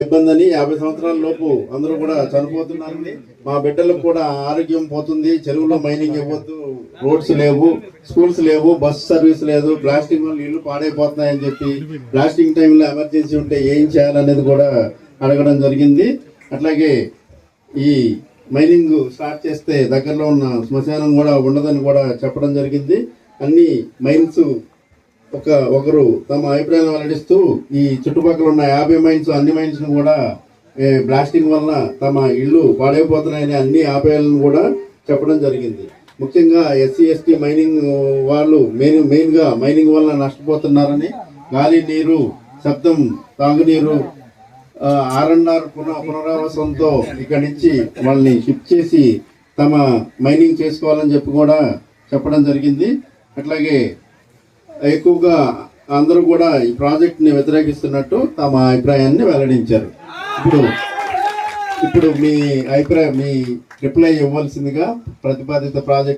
ఇబ్బంది అని 50 సంవత్సరాల లోపు అందరూ కూడా చనిపోతున్నారని, మా బిడ్డలకు కూడా ఆరోగ్యం పోతుంది, చెరువులో మైనింగ్ ఇవ్వద్దు, రోడ్స్ లేవు, స్కూల్స్ లేవు, బస్ సర్వీస్ లేదు, బ్లాస్టింగ్ వల్ల ఇల్లు పాడైపోతున్నాయని చెప్పి బ్లాస్టింగ్ టైంలో ఎమర్జెన్సీ ఉంటే ఏం చేయాలనేది కూడా అడగడం జరిగింది. అట్లాగే ఈ మైనింగ్ స్టార్ట్ చేస్తే దగ్గరలో ఉన్న శ్మశానం కూడా ఉండదని కూడా చెప్పడం జరిగింది. అన్ని మైన్స్ ఒకరు తమ అభిప్రాయాలు వెల్లడిస్తూ ఈ చుట్టుపక్కల ఉన్న 50 మైన్స్ అన్ని మైన్స్ కూడా బ్లాస్టింగ్ వల్ల తమ ఇళ్ళు పాడైపోతున్నాయని అన్ని ఆపేయాలని కూడా చెప్పడం జరిగింది. ముఖ్యంగా ఎస్సీ ఎస్టీ మైనింగ్ వాళ్ళు మెయిన్గా మైనింగ్ వల్ల నష్టపోతున్నారని, గాలి నీరు, శబ్దం, తాగునీరు, R&R పునరావాసంతో ఇక్కడి నుంచి వాళ్ళని షిఫ్ట్ చేసి తమ మైనింగ్ చేసుకోవాలని చెప్పి కూడా చెప్పడం జరిగింది. అట్లాగే ఎక్కువగా అందరూ కూడా ఈ ప్రాజెక్ట్ని వ్యతిరేకిస్తున్నట్టు తమ అభిప్రాయాన్ని వెల్లడించారు. ఇప్పుడు మీ అభిప్రాయం, మీ రిప్లై ఇవ్వాల్సిందిగా ప్రతిపాదిత ప్రాజెక్ట్